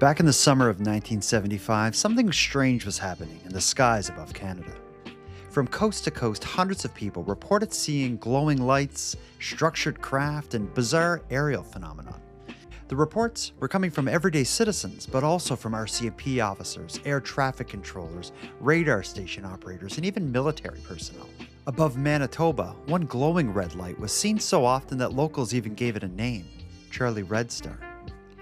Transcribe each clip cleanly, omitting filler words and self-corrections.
Back in the summer of 1975, something strange was happening in the skies above Canada. From coast to coast, hundreds of people reported seeing glowing lights, structured craft, and bizarre aerial phenomenon. The reports were coming from everyday citizens, but also from RCMP officers, air traffic controllers, radar station operators, and even military personnel. Above Manitoba, one glowing red light was seen so often that locals even gave it a name, Charlie Redstar.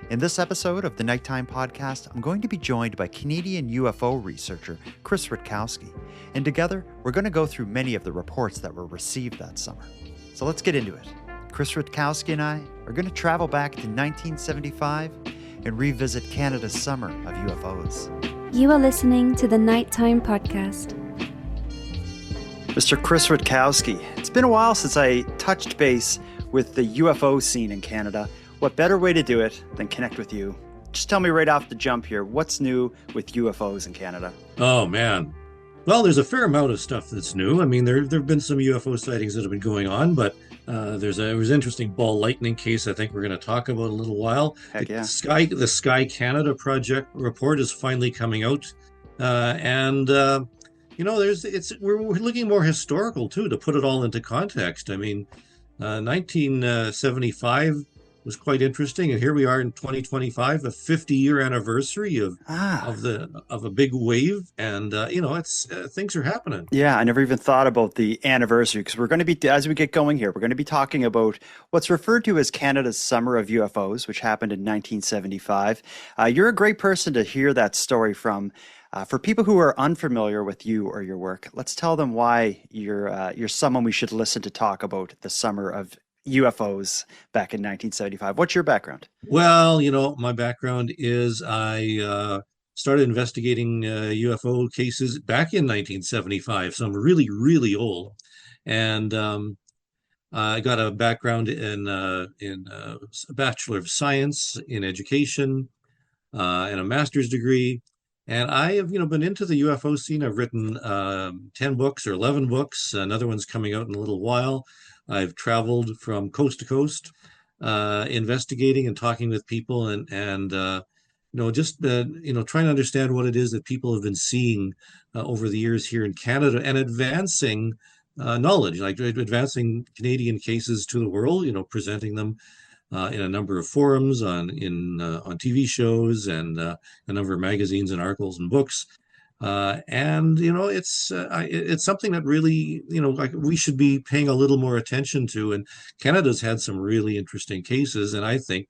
In this episode of the Nighttime Podcast, I'm going to be joined by Canadian UFO researcher Chris Rutkowski, and together we're going to go through many of the reports that were received that summer. So let's get into it. Chris Rutkowski and I are going to travel back to 1975 and revisit Canada's summer of UFOs. You are listening to the Nighttime Podcast. Mr. Chris Rutkowski, it's been a while since I touched base with the UFO scene in Canada. What better way to do it than connect with you? Just tell me right off the jump here, what's new with UFOs in Canada? Oh, man. Well, there's a fair amount of stuff that's new. I mean, there have been some UFO sightings that have been going on, but there was an interesting ball lightning case I think we're going to talk about in a little while. Heck yeah. The Sky Canada project report is finally coming out. We're looking more historical, too, to put it all into context. I mean, 1975 was quite interesting, and here we are in 2025, a 50-year anniversary of a big wave, and things are happening. Yeah, I never even thought about the anniversary, because we're going to be, as we get going here, we're going to be talking about what's referred to as Canada's Summer of UFOs, which happened in 1975. You're a great person to hear that story from. For people who are unfamiliar with you or your work, let's tell them why you're someone we should listen to talk about the summer of UFOs back in 1975. What's your background? Well, my background is I started investigating UFO cases back in 1975, so I'm really, really old. And I got a background in a Bachelor of Science in Education and a master's degree. And I have, been into the UFO scene. I've written 10 books or 11 books. Another one's coming out in a little while. I've traveled from coast to coast, investigating and talking with people, and trying to understand what it is that people have been seeing over the years here in Canada, and advancing knowledge, like advancing Canadian cases to the world. Presenting them in a number of forums, on TV shows, and a number of magazines and articles and books. It's something that really, we should be paying a little more attention to. And Canada's had some really interesting cases, and I think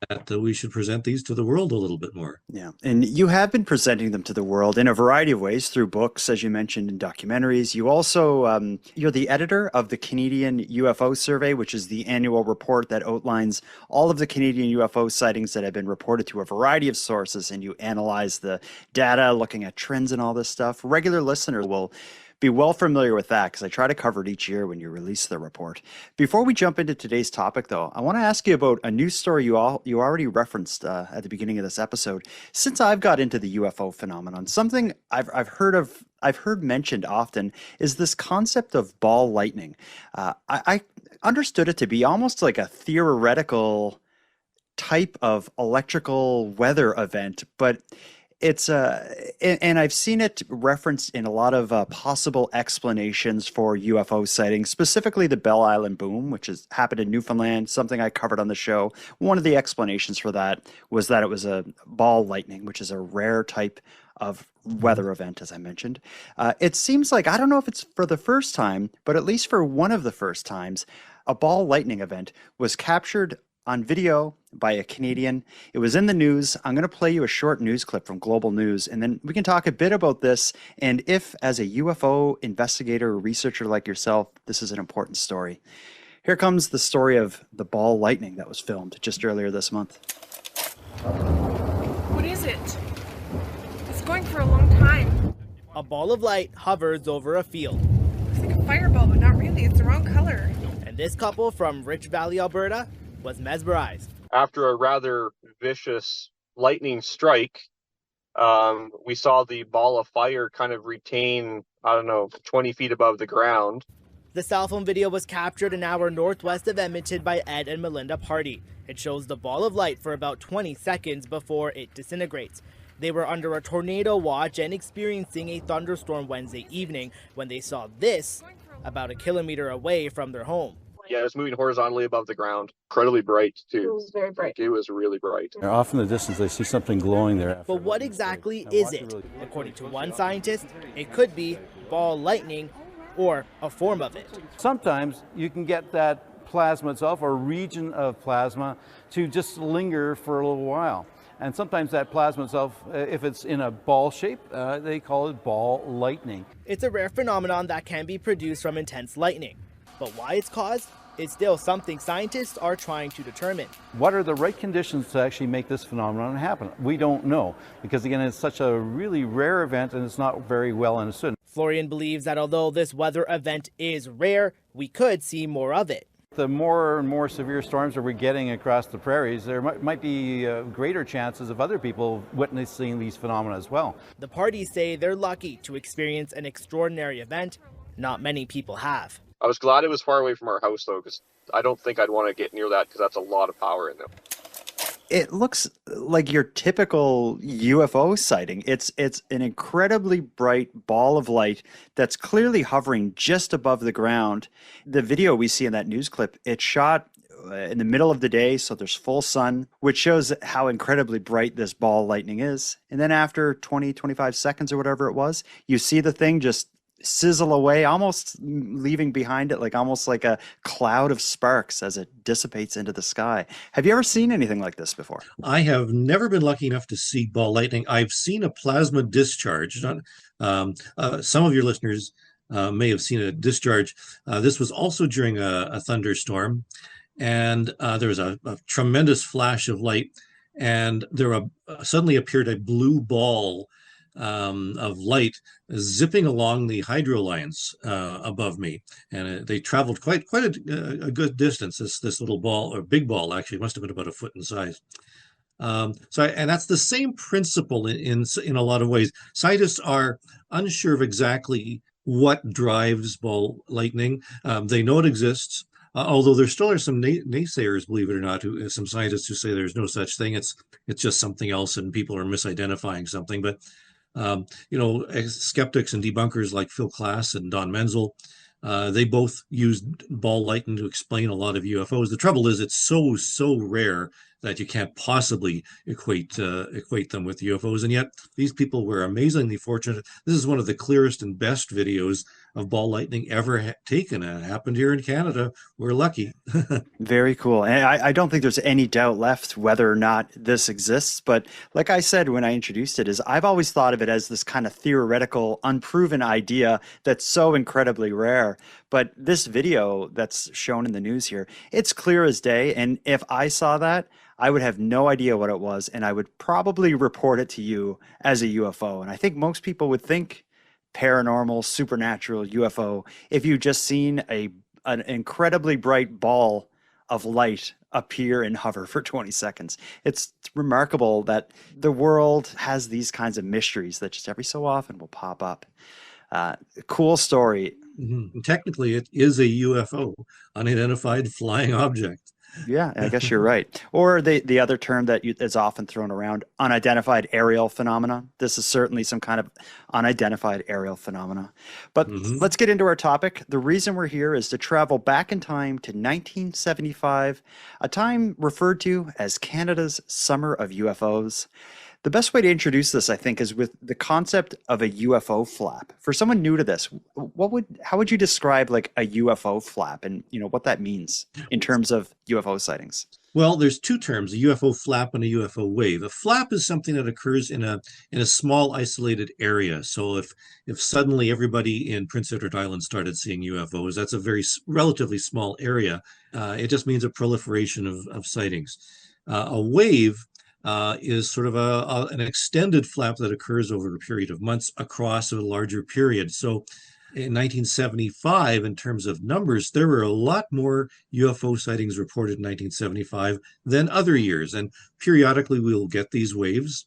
that we should present these to the world a little bit more. Yeah, and you have been presenting them to the world in a variety of ways, through books, as you mentioned, in documentaries. You also, you're the editor of the Canadian UFO Survey, which is the annual report that outlines all of the Canadian UFO sightings that have been reported to a variety of sources, and you analyze the data, looking at trends and all this stuff. Regular listeners will be well familiar with that, because I try to cover it each year when you release the report. Before we jump into today's topic, though, I want to ask you about a news story you already referenced at the beginning of this episode. Since I've got into the UFO phenomenon, something I've heard mentioned often is this concept of ball lightning. I understood it to be almost like a theoretical type of electrical weather event, but it's and I've seen it referenced in a lot of possible explanations for UFO sightings, specifically the Bell Island boom, which has happened in Newfoundland, something I covered on the show. One of the explanations for that was that it was a ball lightning, which is a rare type of weather event, as I mentioned. It seems like, I don't know if it's for the first time, but at least for one of the first times, a ball lightning event was captured on video by a Canadian. It was in the news. I'm going to play you a short news clip from Global News, and then we can talk a bit about this, and if, as a UFO investigator or researcher like yourself, this is an important story. Here comes the story of the ball lightning that was filmed just earlier this month. What is it? It's going for a long time. A ball of light hovers over a field. Looks like a fireball, but not really. It's the wrong color. And this couple from Rich Valley, Alberta, was mesmerized. After a rather vicious lightning strike, we saw the ball of fire kind of retain, 20 feet above the ground. The cell phone video was captured an hour northwest of Edmonton by Ed and Melinda Party. It shows the ball of light for about 20 seconds before it disintegrates. They were under a tornado watch and experiencing a thunderstorm Wednesday evening when they saw this about a kilometer away from their home. Yeah, it was moving horizontally above the ground. Incredibly bright, too. It was very bright. It was really bright. Off in the distance, they see something glowing there. But what exactly is it? According to one scientist, it could be ball lightning or a form of it. Sometimes you can get that plasma itself or region of plasma to just linger for a little while. And sometimes that plasma itself, if it's in a ball shape, they call it ball lightning. It's a rare phenomenon that can be produced from intense lightning. But why it's caused is still something scientists are trying to determine. What are the right conditions to actually make this phenomenon happen? We don't know, because again, it's such a really rare event and it's not very well understood. Florian believes that although this weather event is rare, we could see more of it. The more and more severe storms that we're getting across the prairies, there might be greater chances of other people witnessing these phenomena as well. The parties say they're lucky to experience an extraordinary event not many people have. I was glad it was far away from our house, though, because I don't think I'd want to get near that because that's a lot of power in there. It looks like your typical UFO sighting. It's an incredibly bright ball of light that's clearly hovering just above the ground. The video we see in that news clip, it's shot in the middle of the day, so there's full sun, which shows how incredibly bright this ball lightning is. And then after 20, 25 seconds or whatever it was, you see the thing just sizzle away, almost leaving behind it almost like a cloud of sparks as it dissipates into the sky. Have you ever seen anything like this before? I have never been lucky enough to see ball lightning. I've seen a plasma discharge. Some of your listeners may have seen a discharge. This was also during a thunderstorm, and there was a tremendous flash of light, and there suddenly appeared a blue ball of light zipping along the hydro lines above me, and they traveled quite a good distance. This little ball, or big ball, actually must have been about a foot in size. And that's the same principle in a lot of ways. Scientists are unsure of exactly what drives ball lightning. They know it exists. Although there still are some naysayers, believe it or not, some scientists who say there's no such thing. It's just something else, and people are misidentifying something. But skeptics and debunkers like Phil Klass and Don Menzel, they both used ball lightning to explain a lot of UFOs. The trouble is, it's so rare that you can't possibly equate them with UFOs. And yet these people were amazingly fortunate. This is one of the clearest and best videos of ball lightning ever taken. And it happened here in Canada. We're lucky. Very cool. And I don't think there's any doubt left whether or not this exists. But like I said when I introduced it, is I've always thought of it as this kind of theoretical, unproven idea that's so incredibly rare. But this video that's shown in the news here, it's clear as day. And if I saw that, I would have no idea what it was, and I would probably report it to you as a UFO. And I think most people would think paranormal, supernatural, UFO, if you just seen an incredibly bright ball of light appear and hover for 20 seconds. It's remarkable that the world has these kinds of mysteries that just every so often will pop up. Cool story. Mm-hmm. Technically, it is a UFO, unidentified flying object. Yeah, I guess you're right. Or the other term that is often thrown around, unidentified aerial phenomena. This is certainly some kind of unidentified aerial phenomena. But let's get into our topic. The reason we're here is to travel back in time to 1975, a time referred to as Canada's Summer of UFOs. The best way to introduce this, I think, is with the concept of a UFO flap. For someone new to this, how would you describe like a UFO flap and what that means in terms of UFO sightings? Well, there's two terms, a UFO flap and a UFO wave. A flap is something that occurs in a small isolated area. So if suddenly everybody in Prince Edward Island started seeing UFOs, that's a very relatively small area. It just means a proliferation of sightings. A wave is sort of an extended flap that occurs over a period of months across a larger period. So in 1975, in terms of numbers, there were a lot more UFO sightings reported in 1975 than other years. And periodically we'll get these waves,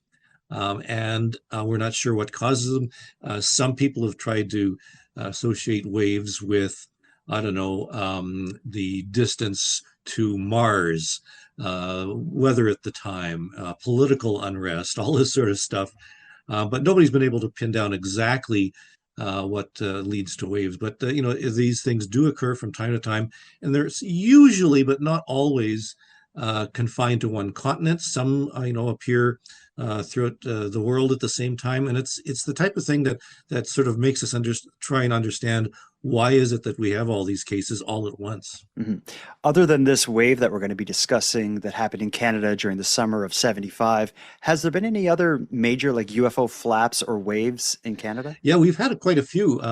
and we're not sure what causes them. Some people have tried to associate waves with I don't know, the distance to Mars, weather at the time, political unrest, all this sort of stuff. But nobody's been able to pin down exactly what leads to waves. But these things do occur from time to time, and there's usually, but not always, confined to one continent. Some, appear throughout the world at the same time, and it's the type of thing that sort of makes us try and understand why is it that we have all these cases all at once. Mm-hmm. Other than this wave that we're going to be discussing that happened in Canada during the summer of 75, has there been any other major like UFO flaps or waves in Canada? Yeah, we've had quite a few.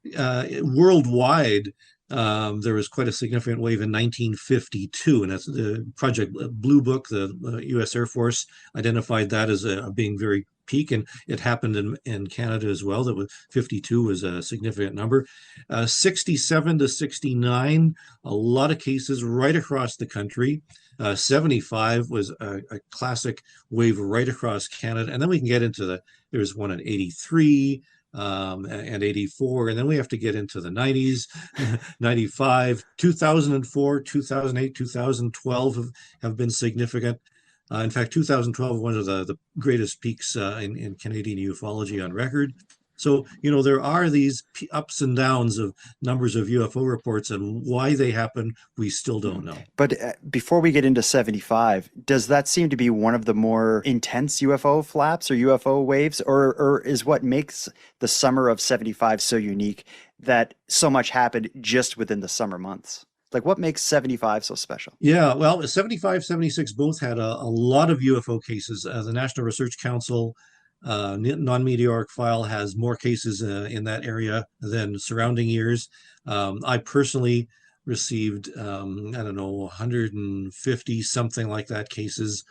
Worldwide, there was quite a significant wave in 1952, and that's the Project Blue Book. The U.S. Air Force identified that as being very peak, and it happened in Canada as well. That was 52 was a significant number. 67 to 69, a lot of cases right across the country. 75 was a classic wave right across Canada, and then we can get into there's one in 83. And 84, and then we have to get into the 90s, 95, 2004, 2008, 2012 have been significant. In fact, 2012 one of the greatest peaks in Canadian ufology on record. So, there are these ups and downs of numbers of UFO reports, and why they happen, we still don't know. But before we get into 75, does that seem to be one of the more intense UFO flaps or UFO waves, or is what makes the summer of 75 so unique that so much happened just within the summer months? Like, what makes 75 so special? Yeah, well, 75, 76 both had a lot of UFO cases. The National Research Council non-meteoric file has more cases in that area than surrounding years. I personally received, 150, something like that, cases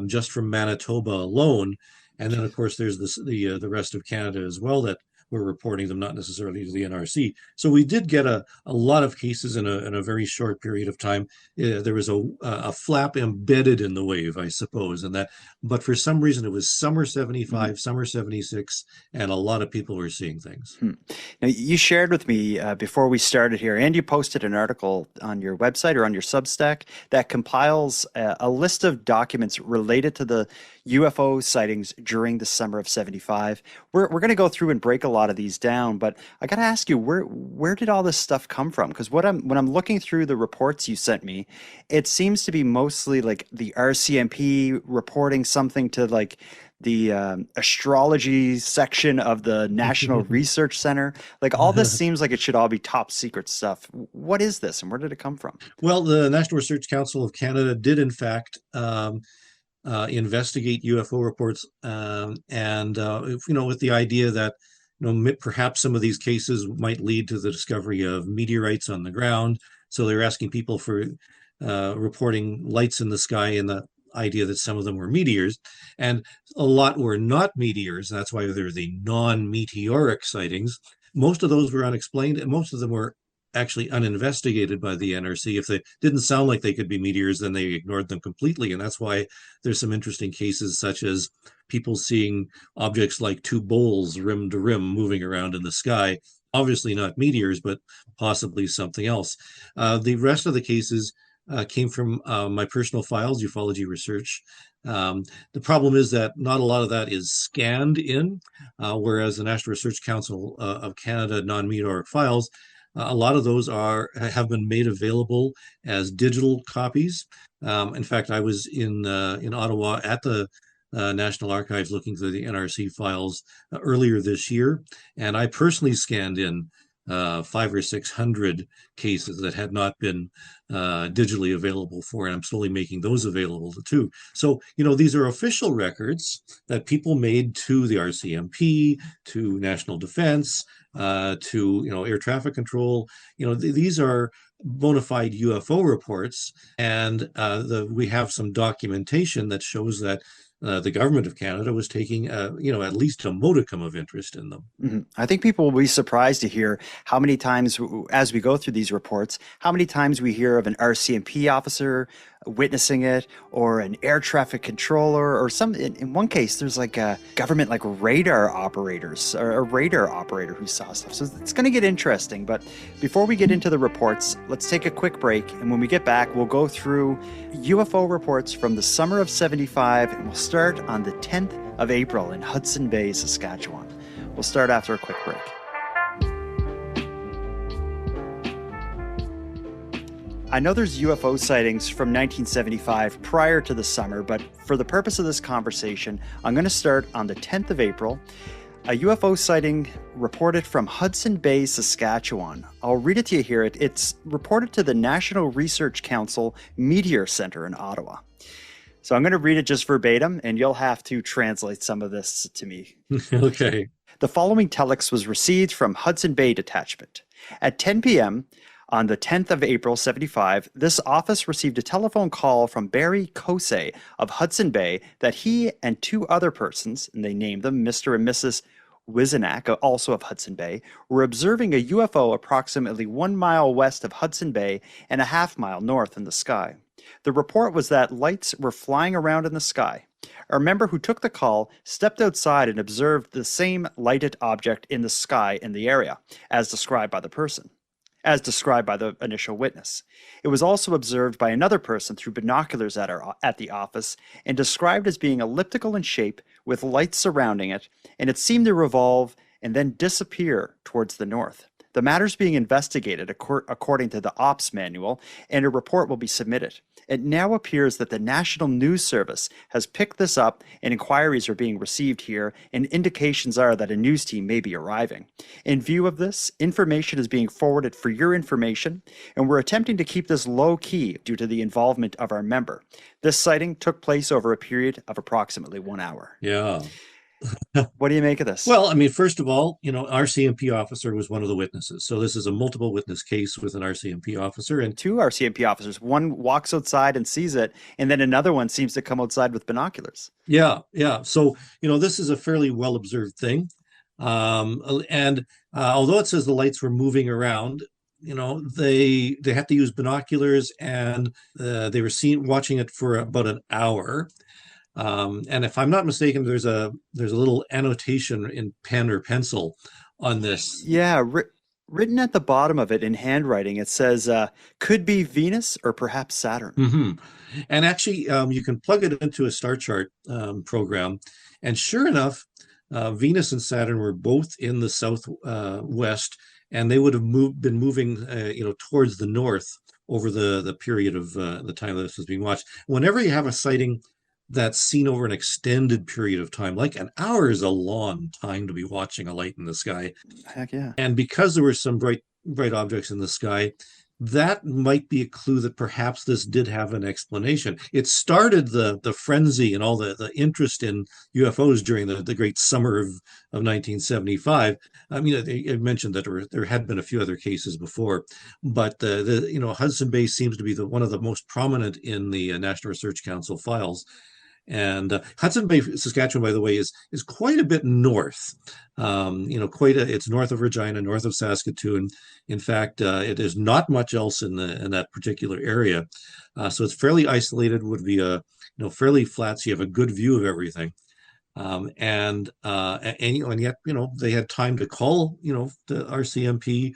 just from Manitoba alone. And then, of course, there's the rest of Canada as well that we're reporting them, not necessarily to the NRC. So we did get a lot of cases in a very short period of time. There was a flap embedded in the wave, I suppose, but for some reason it was summer 75, summer 76, and a lot of people were seeing things. Now, you shared with me before we started here, and you posted an article on your website or on your Substack that compiles a list of documents related to the UFO sightings during the summer of 75. We're going to go through and break a lot of these down, but I got to ask you, where did all this stuff come from? Because when I'm looking through the reports you sent me, it seems to be mostly like the RCMP reporting something to like the astrology section of the National Research Center. Like, all this seems like it should all be top secret stuff. What is this, and where did it come from? Well, the National Research Council of Canada did, in fact, investigate UFO reports, and with the idea that perhaps some of these cases might lead to the discovery of meteorites on the ground. So they're asking people for reporting lights in the sky, and the idea that some of them were meteors, and a lot were not meteors. That's why they're the non-meteoric sightings. Most of those were unexplained, and most of them were actually uninvestigated by the NRC. If they didn't sound like they could be meteors, then they ignored them completely. And that's why there's some interesting cases, such as people seeing objects like two bowls rim to rim moving around in the sky. Obviously not meteors, but possibly something else. The rest of the cases came from my personal files, ufology research. The problem is that not a lot of that is scanned in, whereas the National Research Council of Canada non-meteoric files, a lot of those have been made available as digital copies. In fact, I was in Ottawa at the National Archives looking through the NRC files earlier this year, and I personally scanned in 500 or 600 cases that had not been digitally available for, and I'm slowly making those available too. So, these are official records that people made to the RCMP, to National Defense, to air traffic control. These are bona fide UFO reports, and we have some documentation that shows that the government of Canada was taking, at least a modicum of interest in them. Mhm. I think people will be surprised to hear how many times, as we go through these reports, how many times we hear of an RCMP officer witnessing it, or an air traffic controller, or in one case, there's like a government like radar operators, or a radar operator who saw stuff. So it's going to get interesting. But before we get into the reports, let's take a quick break. And when we get back, we'll go through UFO reports from the summer of '75, and we'll start on the 10th of April in Hudson Bay, Saskatchewan. We'll start after a quick break. I know there's UFO sightings from 1975 prior to the summer, but for the purpose of this conversation, I'm going to start on the 10th of April. A UFO sighting reported from Hudson Bay, Saskatchewan. I'll read it to you here. It's reported to the National Research Council Meteor Center in Ottawa. So I'm going to read it just verbatim, and you'll have to translate some of this to me. Okay. The following telex was received from Hudson Bay Detachment. At 10 p.m., on the 10th of April, '75, this office received a telephone call from Barry Kosei of Hudson Bay that he and two other persons, and they named them Mr. and Mrs. Wizenak, also of Hudson Bay, were observing a UFO approximately 1 mile west of Hudson Bay and a half-mile north in the sky. The report was that lights were flying around in the sky. A member who took the call stepped outside and observed the same lighted object in the sky in the area, as described by the initial witness. It was also observed by another person through binoculars at the office and described as being elliptical in shape with lights surrounding it, and it seemed to revolve and then disappear towards the north. The matter's being investigated according to the ops manual, and a report will be submitted. It now appears that the National News Service has picked this up, and inquiries are being received here, and indications are that a news team may be arriving. In view of this, information is being forwarded for your information, and we're attempting to keep this low-key due to the involvement of our member. This sighting took place over a period of approximately 1 hour. Yeah. What do you make of this? Well, I mean, first of all, RCMP officer was one of the witnesses. So this is a multiple witness case with an RCMP officer. And two RCMP officers. One walks outside and sees it, and then another one seems to come outside with binoculars. Yeah. So, this is a fairly well-observed thing. Although it says the lights were moving around, they had to use binoculars, and they were watching it for about an hour. And if I'm not mistaken, there's a little annotation in pen or pencil on this. Yeah, written at the bottom of it in handwriting, it says, could be Venus or perhaps Saturn. Mm-hmm. And actually, you can plug it into a star chart program. And sure enough, Venus and Saturn were both in the southwest, and they would have been moving, towards the north over the period of the time that this was being watched. Whenever you have a sighting that's seen over an extended period of time, like an hour is a long time to be watching a light in the sky. Heck yeah. And because there were some bright objects in the sky, that might be a clue that perhaps this did have an explanation. It started the frenzy and all the interest in UFOs during the great summer of 1975. I mean, I mentioned that there had been a few other cases before, but Hudson Bay seems to be one of the most prominent in the National Research Council files. And Hudson Bay, Saskatchewan, by the way, is quite a bit north. It's north of Regina, north of Saskatoon. In fact, it is not much else in that particular area. So it's fairly isolated. Would be fairly flat, so you have a good view of everything. And yet they had time to call the RCMP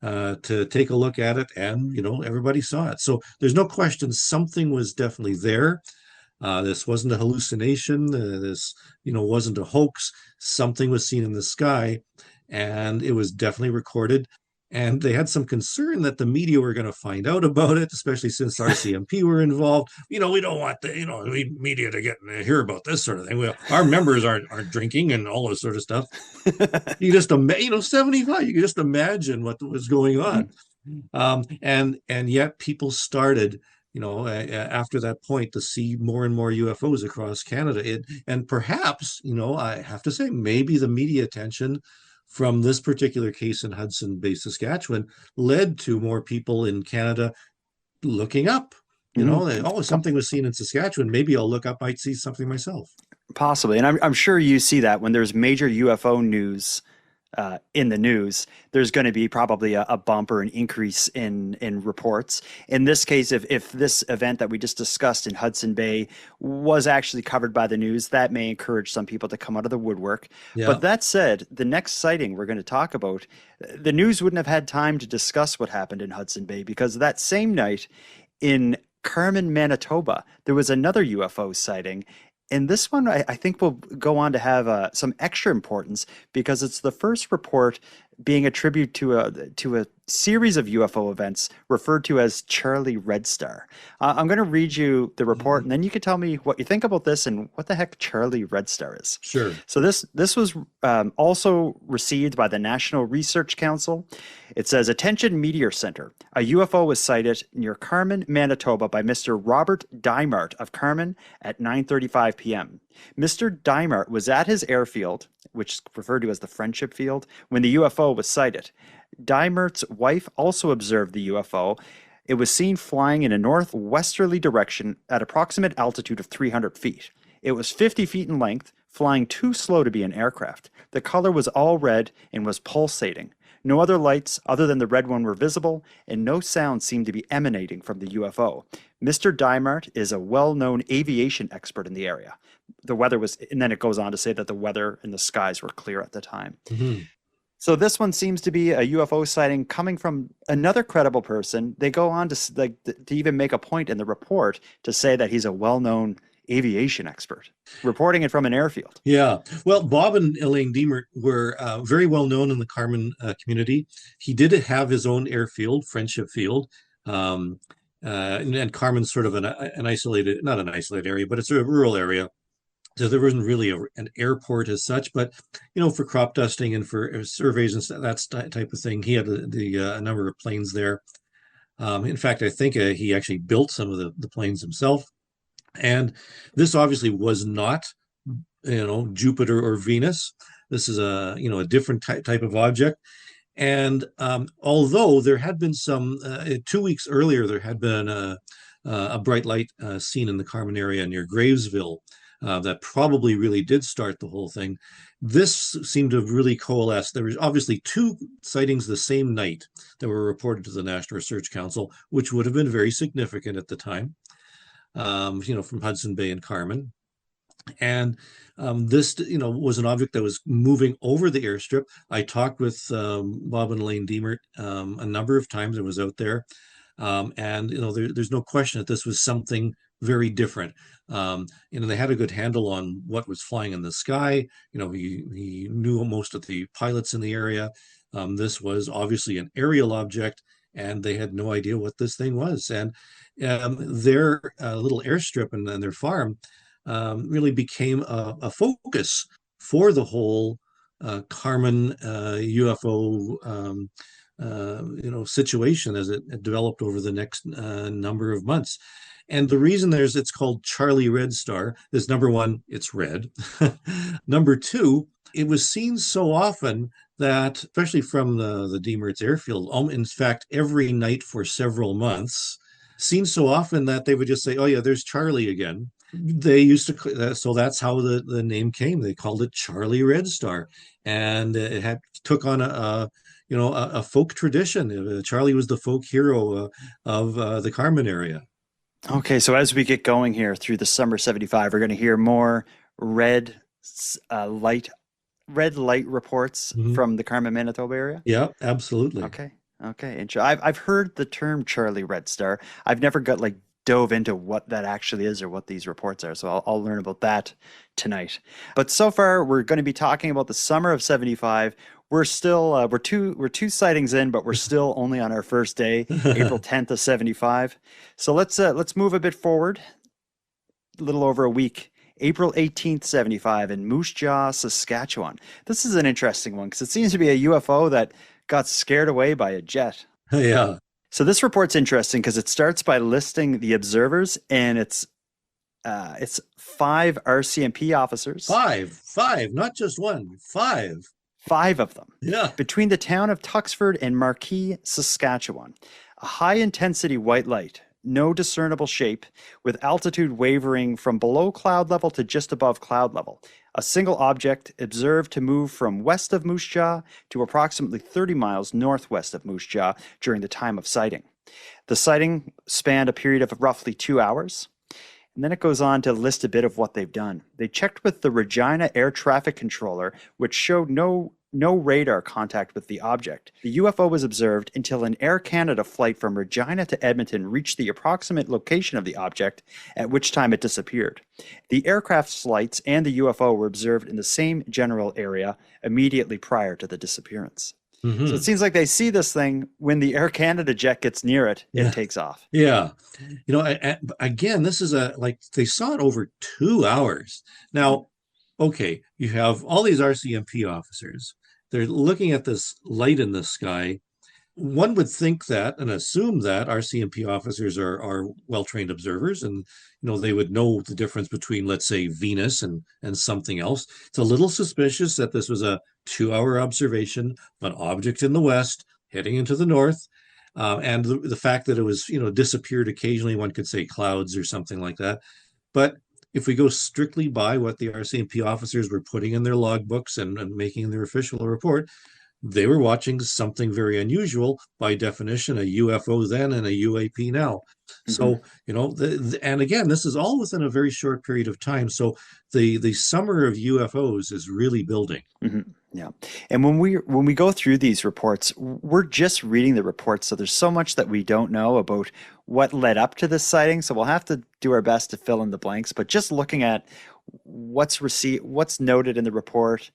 to take a look at it, and everybody saw it. So there's no question something was definitely there. This wasn't a hallucination. This, wasn't a hoax. Something was seen in the sky, and it was definitely recorded. And they had some concern that the media were going to find out about it, especially since RCMP were involved. We don't want the media to hear about this sort of thing. Our members aren't drinking and all this sort of stuff. You just 75. You can just imagine what was going on, and yet people started. After that point, to see more and more UFOs across Canada. And perhaps, I have to say, maybe the media attention from this particular case in Hudson Bay, Saskatchewan, led to more people in Canada looking up You know, something was seen in Saskatchewan. Maybe I'll look up, might see something myself. Possibly. And I'm sure you see that when there's major UFO news in the news, there's going to be probably a bump or an increase in reports. In this case, if this event that we just discussed in Hudson Bay was actually covered by the news, that may encourage some people to come out of the woodwork. Yeah. But that said, the next sighting we're going to talk about, the news wouldn't have had time to discuss what happened in Hudson Bay, because that same night in Carmen, Manitoba, there was another UFO sighting. And this one, I think, will go on to have some extra importance because it's the first report being attributed to a series of UFO events referred to as Charlie Redstar. I'm going to read you the report, and then you can tell me what you think about this and what the heck Charlie Redstar is. Sure. So this was also received by the National Research Council. It says, "Attention Meteor Center. A UFO was sighted near Carmen, Manitoba by Mr. Robert Dimart of Carmen at 9:35 p.m. Mr. Dimart was at his airfield, which is referred to as the Friendship Field, when the UFO was sighted. Dimart's wife also observed the UFO. It was seen flying in a northwesterly direction at approximate altitude of 300 feet. It was 50 feet in length, flying too slow to be an aircraft. The color was all red and was pulsating. No other lights other than the red one were visible, and no sound seemed to be emanating from the UFO. Mr. Dimart is a well-known aviation expert in the area." The weather was, and then it goes on to say that the weather and the skies were clear at the time. Mm-hmm. So this one seems to be a UFO sighting coming from another credible person. They go on to even make a point in the report to say that he's a well-known aviation expert, reporting it from an airfield. Yeah. Well, Bob and Elaine Diemert were very well known in the Carmen community. He did have his own airfield, Friendship Field. And Carmen's sort of an isolated, not an isolated area, but it's a rural area. So there wasn't really an airport as such, but, you know, for crop dusting and for surveys and that type of thing, he had a number of planes there. In fact, I think he actually built some of the planes himself. And this obviously was not, you know, Jupiter or Venus. This is a different type of object. And although there had been some, 2 weeks earlier, there had been a bright light seen in the Carmen area near Gravesville that probably really did start the whole thing. This seemed to have really coalesced. There was obviously 2 sightings the same night that were reported to the National Research Council, which would have been very significant at the time. From Hudson Bay and Carmen. And this, was an object that was moving over the airstrip. I talked with Bob and Elaine Diemert a number of times. I was out there. There's no question that this was something very different. They had a good handle on what was flying in the sky. He knew most of the pilots in the area. This was obviously an aerial object, and they had no idea what this thing was. And their little airstrip and their farm really became a focus for the whole Carmen UFO situation as it developed over the next number of months. And the reason it's called Charlie Redstar is, number one, it's red. Number two, it was seen so often that, especially from the Diemert's airfield, in fact, every night for several months, seen so often that they would just say, "Oh yeah, there's Charlie again." They used to, so that's how the name came. They called it Charlie Redstar, and it took on a folk tradition. Charlie was the folk hero of the Carmen area. Okay, so as we get going here through the summer '75, we're going to hear more red light reports from the Carmen, Manitoba area. Yeah, absolutely. Okay. And I've heard the term Charlie Redstar. I've never dove into what that actually is or what these reports are. So I'll learn about that tonight. But so far, we're going to be talking about the summer of '75. We're still we're two sightings in, but we're still only on our first day, April 10th of '75. So let's move a bit forward, a little over a week. April 18th, '75 in Moose Jaw, Saskatchewan. This is an interesting one because it seems to be a UFO that got scared away by a jet. Yeah. So this report's interesting because it starts by listing the observers, and it's 5 RCMP officers. Five, not just one, 5. 5 of them. Yeah. Between the town of Tuxford and Marquis, Saskatchewan. A high-intensity white light, no discernible shape, with altitude wavering from below cloud level to just above cloud level. A single object observed to move from west of Moose Jaw to approximately 30 miles northwest of Moose Jaw during the time of sighting. The sighting spanned a period of roughly 2 hours. And then it goes on to list a bit of what they've done. They checked with the Regina Air Traffic Controller, which showed no radar contact with the object. The UFO was observed until an Air Canada flight from Regina to Edmonton reached the approximate location of the object, at which time it disappeared. The aircraft's lights and the UFO were observed in the same general area immediately prior to the disappearance. Mm-hmm. So it seems like they see this thing when the Air Canada jet gets near it, it takes off. Yeah. You know, again, this is like they saw it over 2 hours. Now, okay, you have all these RCMP officers. They're looking at this light in the sky. One would think that and assume that RCMP officers are well-trained observers, and they would know the difference between, let's say, Venus and something else. It's a little suspicious that this was a 2-hour observation of an object in the west heading into the north, and the fact that it was disappeared occasionally. One could say clouds or something like that, but if we go strictly by what the RCMP officers were putting in their logbooks and making their official report, they were watching something very unusual, by definition, a UFO then and a UAP now. Mm-hmm. So, and again, this is all within a very short period of time. So the summer of UFOs is really building. Mm-hmm. Yeah. And when we go through these reports, we're just reading the reports. So there's so much that we don't know about what led up to this sighting. So we'll have to do our best to fill in the blanks, but just looking at what's noted in the report,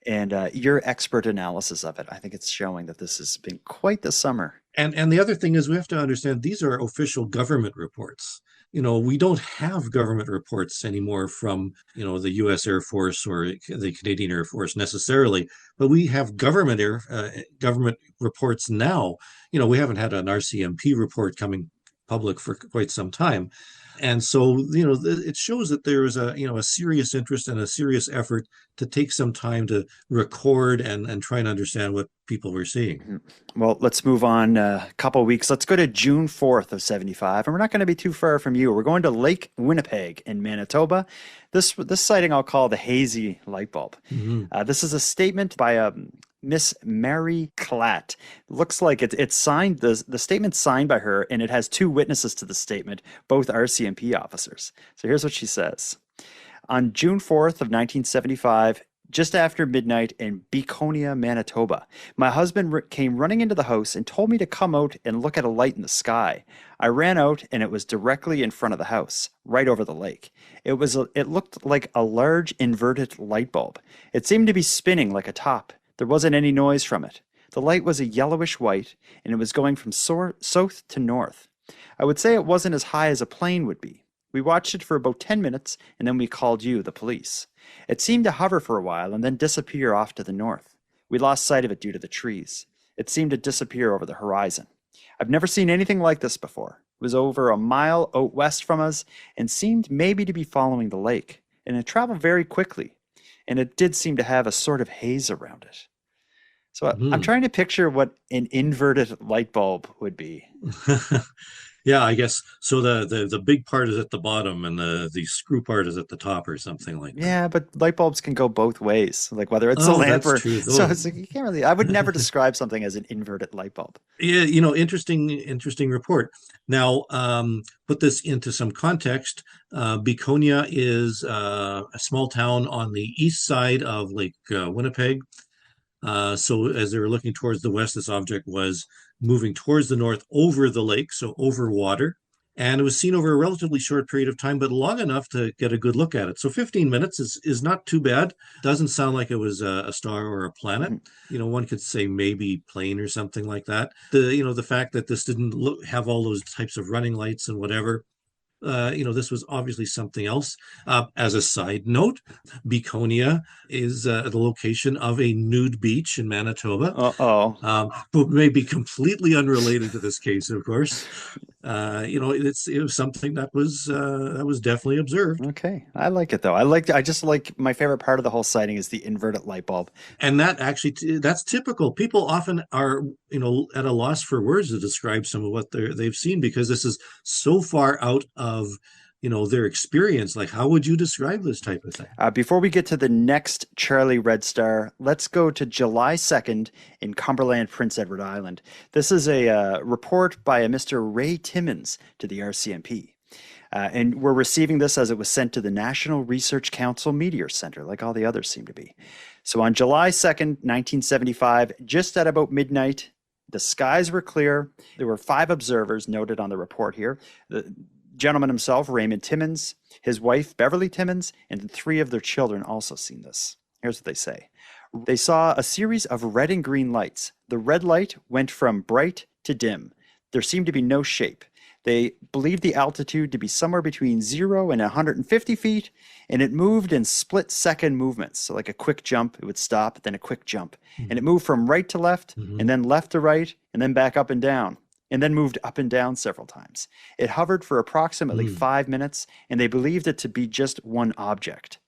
and your expert analysis of it, I think it's showing that this has been quite the summer. And the other thing is, we have to understand these are official government reports. We don't have government reports anymore from, the U.S. Air Force or the Canadian Air Force necessarily, but we have government reports now. We haven't had an RCMP report coming public for quite some time. And so, it shows that there is a serious interest and a serious effort to take some time to record and try and understand what people were seeing. Well, let's move on a couple of weeks. Let's go to June 4th of 75, and we're not going to be too far from you. We're going to Lake Winnipeg in Manitoba. This sighting I'll call the hazy light bulb. Mm-hmm. This is a statement by Miss Mary Klatt. Looks like it's signed, the statement's signed by her, and it has 2 witnesses to the statement, both RCMP officers. So here's what she says. On June 4th of 1975, just after midnight in Beconia, Manitoba, my husband came running into the house and told me to come out and look at a light in the sky. I ran out, and it was directly in front of the house, right over the lake. It looked like a large inverted light bulb. It seemed to be spinning like a top. There wasn't any noise from it. The light was a yellowish white, and it was going from south to north. I would say it wasn't as high as a plane would be. We watched it for about 10 minutes, and then we called you, the police. It seemed to hover for a while and then disappear off to the north. We lost sight of it due to the trees. It seemed to disappear over the horizon. I've never seen anything like this before. It was over a mile out west from us and seemed maybe to be following the lake, and it traveled very quickly. And it did seem to have a sort of haze around it. So I'm trying to picture what an inverted light bulb would be. Yeah, I guess so. The big part is at the bottom, and the screw part is at the top, or something like that. Yeah, but light bulbs can go both ways. Like whether it's a lamp or true. So it's like you can't really. I would never describe something as an inverted light bulb. Yeah, interesting report. Now, put this into some context. Beconia is a small town on the east side of Lake Winnipeg. So as they were looking towards the west, this object was moving towards the north over the lake, so over water. And it was seen over a relatively short period of time, but long enough to get a good look at it. So 15 minutes is not too bad. Doesn't sound like it was a star or a planet. One could say maybe plane or something like that. The fact that this didn't have all those types of running lights and whatever, this was obviously something else. As a side note, Beconia is the location of a nude beach in Manitoba. But may be completely unrelated to this case, of course. it was something that was definitely observed. Okay, I like it though. I just like my favorite part of the whole sighting is the inverted light bulb. And that's typical. People often are, at a loss for words to describe some of what they've seen, because this is so far out of, their experience. Like, how would you describe this type of thing? Before we get to the next Charlie Redstar, let's go to July 2nd in Cumberland, Prince Edward Island. This is a report by a Mr. Ray Timmons to the RCMP. And we're receiving this as it was sent to the National Research Council Meteor Center, like all the others seem to be. So on July 2nd, 1975, just at about midnight, the skies were clear. There were 5 observers noted on the report here. The gentleman himself, Raymond Timmons, his wife, Beverly Timmons, and 3 of their children also seen this. Here's what they say. They saw a series of red and green lights. The red light went from bright to dim. There seemed to be no shape. They believed the altitude to be somewhere between 0 and 150 feet, and it moved in split-second movements. So like a quick jump, it would stop, then a quick jump. And it moved from right to left, and then left to right, and then back up and down, and then moved up and down several times. It hovered for approximately 5 minutes, and they believed it to be just one object.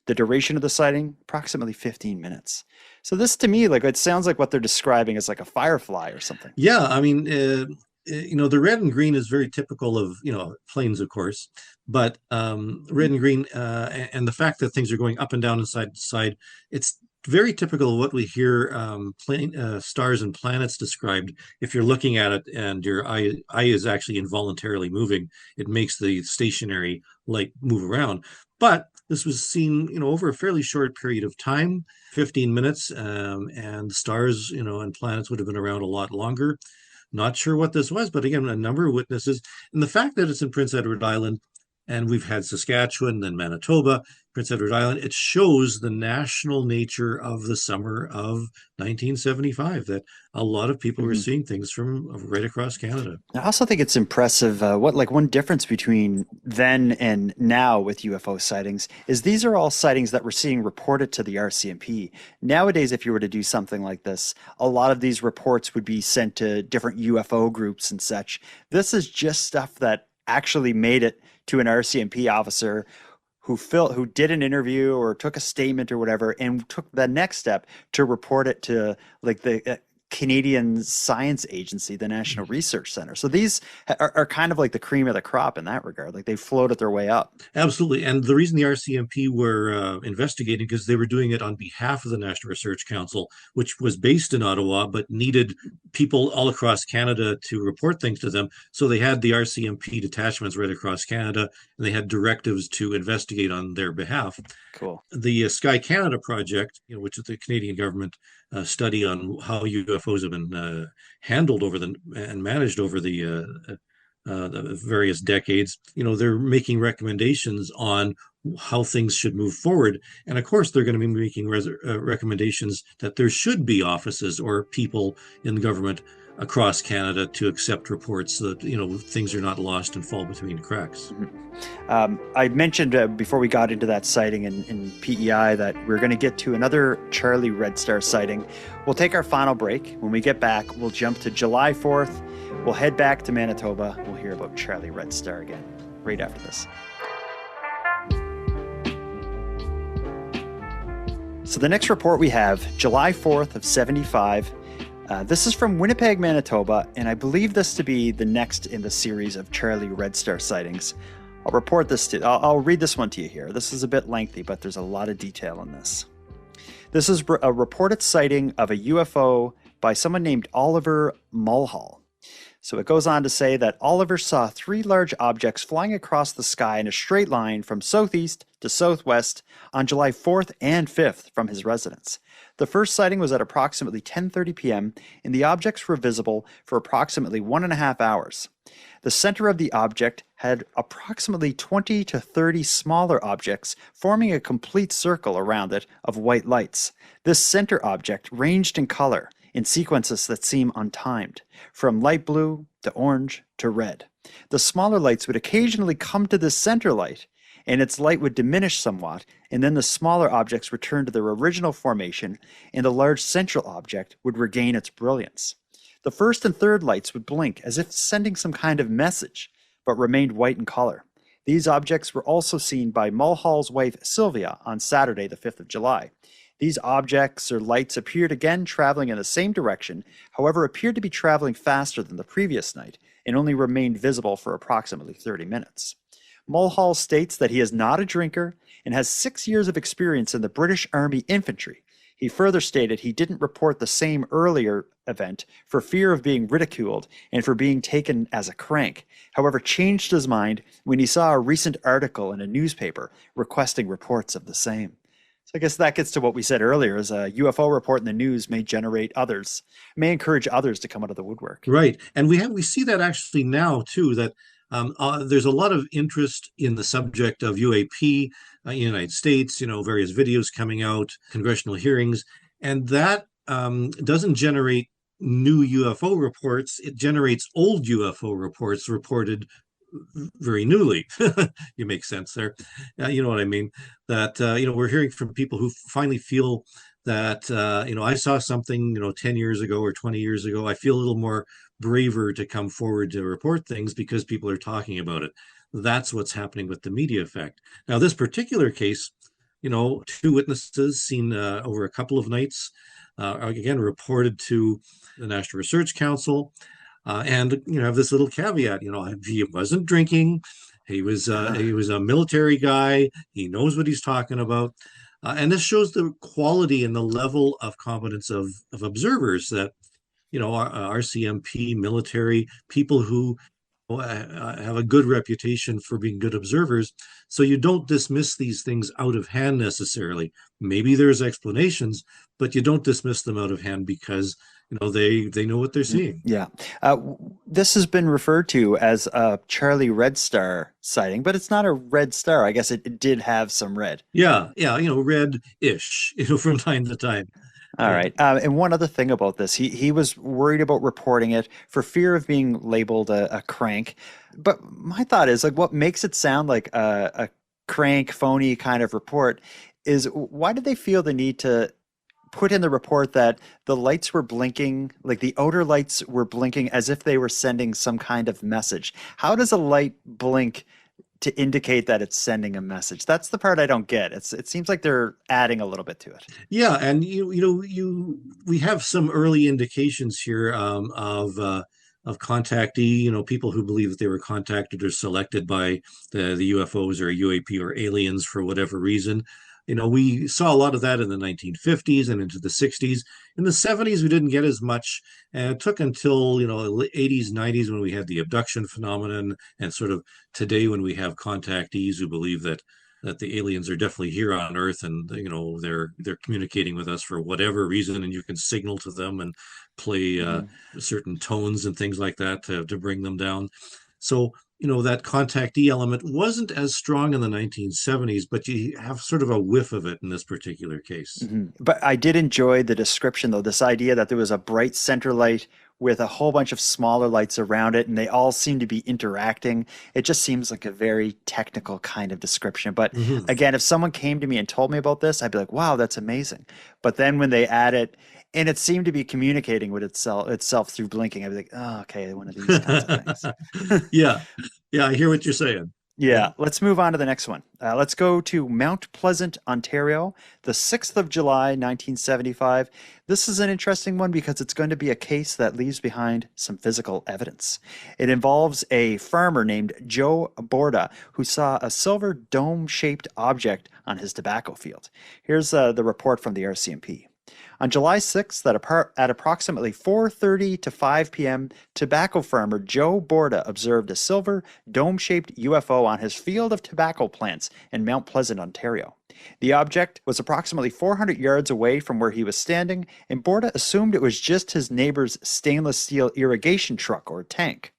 The duration of the sighting, approximately 15 minutes. So this, to me, like, it sounds like what they're describing is like a firefly or something. Yeah, I mean, the red and green is very typical of, planes, of course, but red and green, and the fact that things are going up and down and side to side, it's very typical of what we hear stars and planets described. If you're looking at it and your eye is actually involuntarily moving, it makes the stationary light move around. But this was seen, over a fairly short period of time, 15 minutes, and stars, and planets would have been around a lot longer. Not sure what this was, but again, a number of witnesses. And the fact that it's in Prince Edward Island, and we've had Saskatchewan, then Manitoba, Prince Edward Island, it shows the national nature of the summer of 1975, that a lot of people were seeing things from right across Canada. I also think it's impressive one difference between then and now with UFO sightings is these are all sightings that we're seeing reported to the RCMP. Nowadays, if you were to do something like this, a lot of these reports would be sent to different UFO groups and such. This is just stuff that actually made it to an RCMP officer who did an interview or took a statement or whatever and took the next step to report it to like the Canadian Science Agency, the National Research Center. So these are kind of like the cream of the crop in that regard. Like they floated their way up. Absolutely. And the reason the RCMP were investigating, because they were doing it on behalf of the National Research Council, which was based in Ottawa, but needed people all across Canada to report things to them. So they had the RCMP detachments right across Canada, and they had directives to investigate on their behalf. Cool. The Sky Canada project, which is the Canadian government study on how UFOs have been handled and managed over the various decades. They're making recommendations on how things should move forward, and of course, they're going to be making recommendations that there should be offices or people in the government across Canada to accept reports so that things are not lost and fall between cracks. I mentioned before we got into that sighting in PEI that we're going to get to another Charlie Redstar sighting. We'll take our final break. When we get back, we'll jump to July 4th. We'll head back to Manitoba. We'll hear about Charlie Redstar again right after this. So the next report we have, July 4th of 75. This is from Winnipeg, Manitoba, and I believe this to be the next in the series of Charlie Redstar sightings. I'll read this one to you here. This is a bit lengthy, but there's a lot of detail in this. This is a reported sighting of a UFO by someone named Oliver Mulhall. So it goes on to say that Oliver saw 3 large objects flying across the sky in a straight line from southeast to southwest on July 4th and 5th from his residence. The first sighting was at approximately 10:30 p.m., and the objects were visible for approximately 1.5 hours. The center of the object had approximately 20 to 30 smaller objects forming a complete circle around it of white lights. This center object ranged in color in sequences that seem untimed, from light blue to orange to red. The smaller lights would occasionally come to the center light, and its light would diminish somewhat, and then the smaller objects return to their original formation, and the large central object would regain its brilliance. The first and third lights would blink as if sending some kind of message, but remained white in color. These objects were also seen by Mulhall's wife Sylvia on Saturday, the 5th of July. These objects or lights appeared again traveling in the same direction, however appeared to be traveling faster than the previous night and only remained visible for approximately 30 minutes. Mulhall states that he is not a drinker and has 6 years of experience in the British Army infantry. He further stated he didn't report the same earlier event for fear of being ridiculed and for being taken as a crank, however changed his mind when he saw a recent article in a newspaper requesting reports of the same. So I guess that gets to what we said earlier, is a UFO report in the news may encourage others to come out of the woodwork. Right. And we see that actually now too, that there's a lot of interest in the subject of UAP in the United States, various videos coming out, congressional hearings, and that doesn't generate new UFO reports. It generates old UFO reports reported very newly. You make sense there. You know what I mean? That, we're hearing from people who finally feel that, I saw something, 10 years ago or 20 years ago. I feel a little more braver to come forward to report things because people are talking about it. That's what's happening with the media effect. Now, this particular case, 2 witnesses seen over a couple of nights, again, reported to the National Research Council. And have this little caveat, he wasn't drinking. He was a military guy. He knows what he's talking about. And this shows the quality and the level of competence of observers that, RCMP, military, people who have a good reputation for being good observers. So you don't dismiss these things out of hand necessarily. Maybe there's explanations, but you don't dismiss them out of hand because they know what they're seeing. Yeah. This has been referred to as a Charlie Redstar sighting, but it's not a red star. I guess it did have some red. Yeah, red-ish, from time to time. All right. And one other thing about this, he was worried about reporting it for fear of being labeled a crank. But my thought is, what makes it sound like a crank, phony kind of report is, why did they feel the need to put in the report that the lights were blinking, like the outer lights were blinking as if they were sending some kind of message? How does a light blink to indicate that it's sending a message? That's the part I don't get. It seems like they're adding a little bit to it. Yeah, and we have some early indications here of contactee, people who believe that they were contacted or selected by the UFOs or UAP or aliens for whatever reason. We saw a lot of that in the 1950s and into the 60s. In the 70s, we didn't get as much. And it took until, the 80s, 90s when we had the abduction phenomenon, and sort of today when we have contactees who believe that the aliens are definitely here on Earth, and, they're communicating with us for whatever reason, and you can signal to them and play certain tones and things like that to bring them down. So, that contactee element wasn't as strong in the 1970s, but you have sort of a whiff of it in this particular case. Mm-hmm. But I did enjoy the description, though, this idea that there was a bright center light with a whole bunch of smaller lights around it, and they all seem to be interacting. It just seems like a very technical kind of description. But again, if someone came to me and told me about this, I'd be like, wow, that's amazing. But then when they add it, and it seemed to be communicating with itself through blinking, I'd be like, oh, okay, one of these kinds of things. Yeah, I hear what you're saying. Yeah, let's move on to the next one. Let's go to Mount Pleasant, Ontario, the 6th of July, 1975. This is an interesting one because it's going to be a case that leaves behind some physical evidence. It involves a farmer named Joe Borda who saw a silver dome-shaped object on his tobacco field. Here's the report from the RCMP. On July 6th, at approximately 4:30 to 5 p.m., tobacco farmer Joe Borda observed a silver, dome-shaped UFO on his field of tobacco plants in Mount Pleasant, Ontario. The object was approximately 400 yards away from where he was standing, and Borda assumed it was just his neighbor's stainless steel irrigation truck or tank.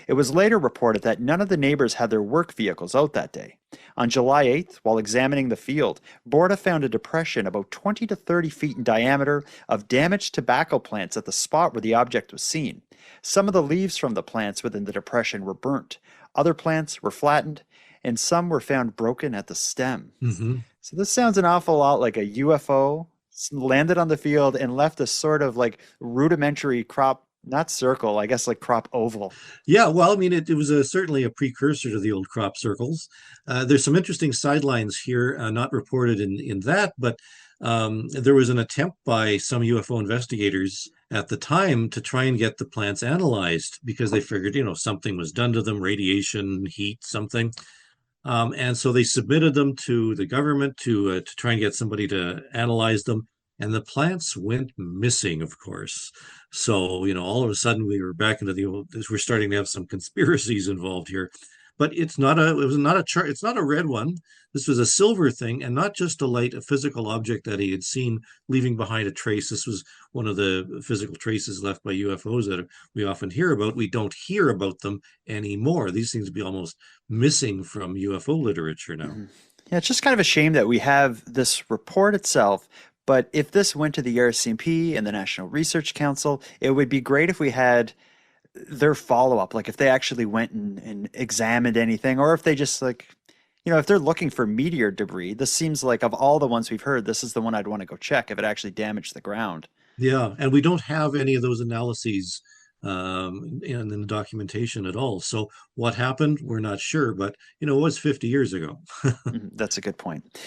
It was later reported that none of the neighbors had their work vehicles out that day. On July 8th, while examining the field, Borda found a depression about 20 to 30 feet in diameter of damaged tobacco plants at the spot where the object was seen. Some of the leaves from the plants within the depression were burnt. Other plants were flattened, and some were found broken at the stem. Mm-hmm. So this sounds an awful lot like a UFO landed on the field and left a sort of like rudimentary crop Not circle, I guess like crop oval. Yeah, well, I mean, it was certainly a precursor to the old crop circles. There's some interesting sidelines here, not reported in that, but there was an attempt by some UFO investigators at the time to try and get the plants analyzed because they figured, something was done to them, radiation, heat, something. And so they submitted them to the government to try and get somebody to analyze them. And the plants went missing, of course. So, all of a sudden we were back into the old, we're starting to have some conspiracies involved here. But it's not a red one. This was a silver thing, and not just a physical object that he had seen leaving behind a trace. This was one of the physical traces left by UFOs that we often hear about. We don't hear about them anymore. These seem to be almost missing from UFO literature now. Mm-hmm. Yeah, it's just kind of a shame that we have this report itself. But if this went to the RCMP and the National Research Council, it would be great if we had their follow-up, like if they actually went and examined anything, or if they just if they're looking for meteor debris. This seems like, of all the ones we've heard, this is the one I'd want to go check if it actually damaged the ground. Yeah, and we don't have any of those analyses in the documentation at all. So what happened, we're not sure, but it was 50 years ago. That's a good point.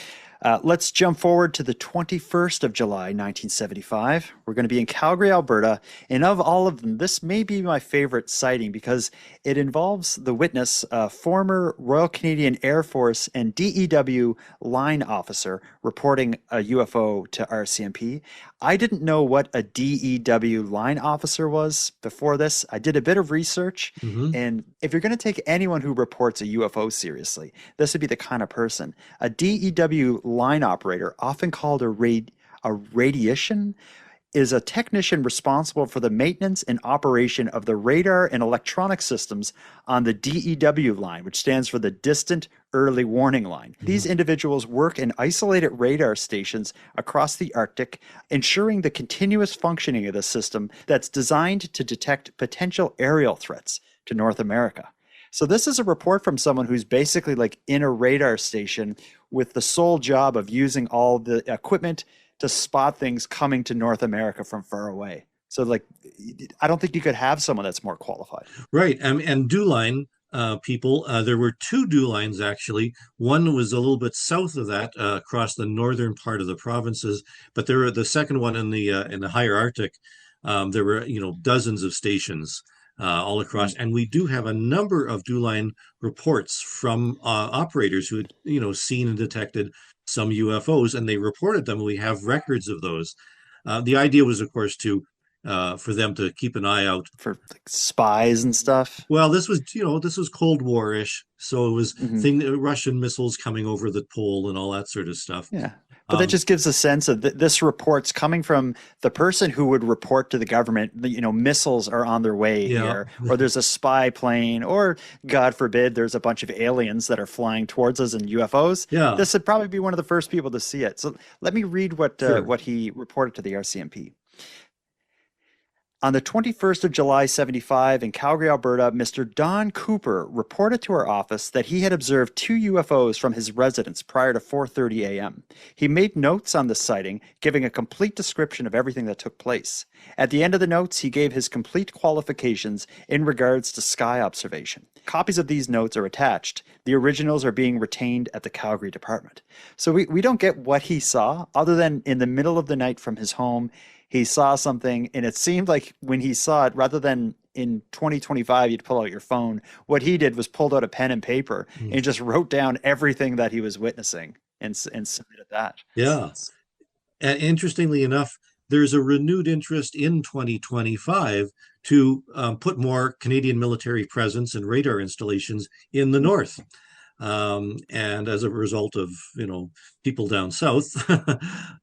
Let's jump forward to the 21st of July, 1975. We're going to be in Calgary, Alberta. And of all of them, this may be my favorite sighting because it involves the witness, a former Royal Canadian Air Force and DEW line officer reporting a UFO to RCMP. I didn't know what a DEW line officer was before this. I did a bit of research. And if you're going to take anyone who reports a UFO seriously, this would be the kind of person. A DEW line operator, often called a radiation, is a technician responsible for the maintenance and operation of the radar and electronic systems on the DEW line, which stands for the Distant Early Warning Line. These individuals work in isolated radar stations across the Arctic, ensuring the continuous functioning of the system that's designed to detect potential aerial threats to North America. So this is a report from someone who's basically like in a radar station with the sole job of using all the equipment to spot things coming to North America from far away. So I don't think you could have someone that's more qualified. Right. And DEW line people, there were two DEW lines actually. One was a little bit south of that, across the northern part of the provinces, but there were the second one in the higher Arctic. There were dozens of stations all across, and we do have a number of DEW line reports from operators who had seen and detected some UFOs, and they reported them. We have records of those. The idea was, of course, for them to keep an eye out for spies and stuff. Well, this was Cold War-ish, so it was Russian missiles coming over the pole and all that sort of stuff. Yeah. But that just gives a sense of this report's coming from the person who would report to the government, missiles are on their way here, or there's a spy plane, or God forbid, there's a bunch of aliens that are flying towards us in UFOs. Yeah. This would probably be one of the first people to see it. So let me read what he reported to the RCMP. On the 21st of July, 75, in Calgary, Alberta, Mr. Don Cooper reported to our office that he had observed 2 UFOs from his residence prior to 4:30 a.m. He made notes on the sighting, giving a complete description of everything that took place. At the end of the notes, he gave his complete qualifications in regards to sky observation. Copies of these notes are attached. The originals are being retained at the Calgary department. So we don't get what he saw, other than in the middle of the night from his home, he saw something, and it seemed like when he saw it, rather than in 2025 you'd pull out your phone, what he did was pulled out a pen and paper and just wrote down everything that he was witnessing and submitted that. Yeah. And interestingly enough, there's a renewed interest in 2025 to put more Canadian military presence and radar installations in the north. And as a result of people down south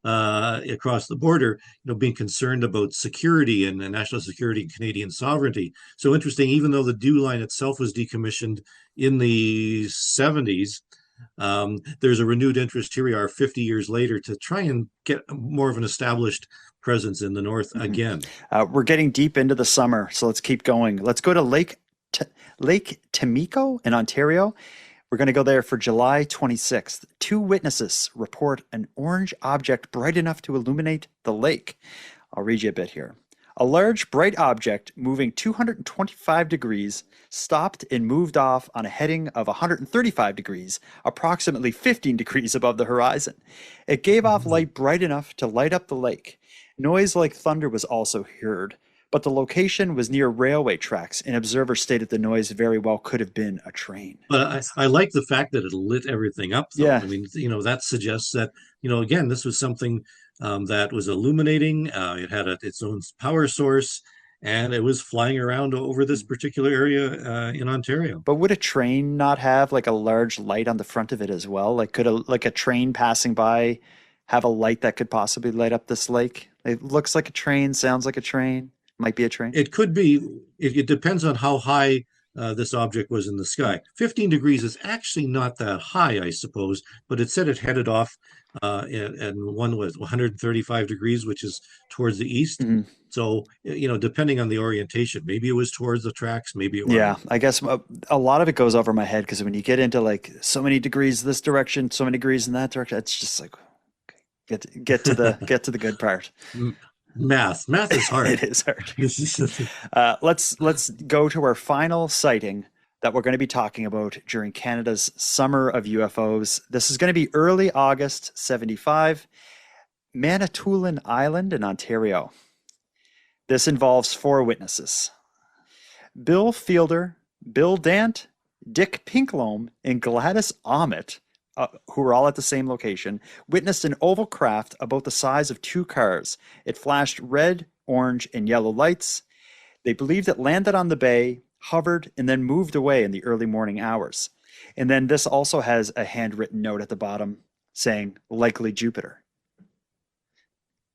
across the border being concerned about security and national security and Canadian sovereignty. So interesting, even though the DEW line itself was decommissioned in the 70s, there's a renewed interest. Here we are 50 years later to try and get more of an established presence in the north again. We're getting deep into the summer, so let's keep going. Let's go to Lake Temiko in Ontario. We're going to go there for July 26th. 2 witnesses report an orange object bright enough to illuminate the lake. I'll read you a bit here. A large, bright object moving 225 degrees stopped and moved off on a heading of 135 degrees, approximately 15 degrees above the horizon. It gave off light bright enough to light up the lake. Noise like thunder was also heard, but the location was near railway tracks, and observers stated the noise very well could have been a train. But I like the fact that it lit everything up, though. Yeah. I mean, that suggests that, again, this was something that was illuminating. It had its own power source, and it was flying around over this particular area in Ontario. But would a train not have like a large light on the front of it as well? Like could a train passing by have a light that could possibly light up this lake? It looks like a train, sounds like a train, might be a train. It could be. It depends on how high this object was in the sky. 15 degrees is actually not that high, I suppose, but it said it headed off and one was 135 degrees, which is towards the east. Mhm. So, depending on the orientation, maybe it was towards the tracks, maybe it wasn't. Yeah, I guess a lot of it goes over my head because when you get into like so many degrees this direction, so many degrees in that direction, it's just like get to the good part. Math is hard. It is hard. Let's go to our final sighting that we're going to be talking about during Canada's Summer of UFOs. This is going to be early August 75, Manitoulin Island in Ontario. This involves 4 witnesses: Bill Fielder, Bill Dant, Dick Pinkloam, and Gladys Ahmet, who were all at the same location, witnessed an oval craft about the size of 2 cars. It flashed red, orange, and yellow lights. They believed it landed on the bay, hovered, and then moved away in the early morning hours. And then this also has a handwritten note at the bottom saying, likely Jupiter.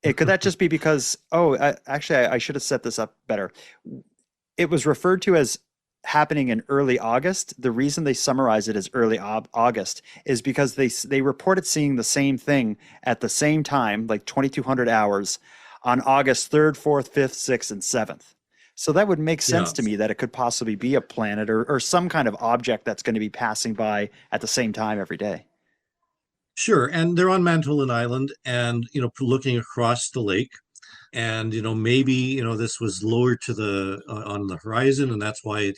Could that just be because, I should have set this up better. It was referred to as happening in early August. The reason they summarize it as early August is because they reported seeing the same thing at the same time, like 2200 hours, on August 3rd, 4th, 5th, 6th, and 7th. So that would make sense to me that it could possibly be a planet or some kind of object that's going to be passing by at the same time every day. Sure, and they're on Manitoulin Island, and looking across the lake, and maybe this was lower to the on the horizon, and that's why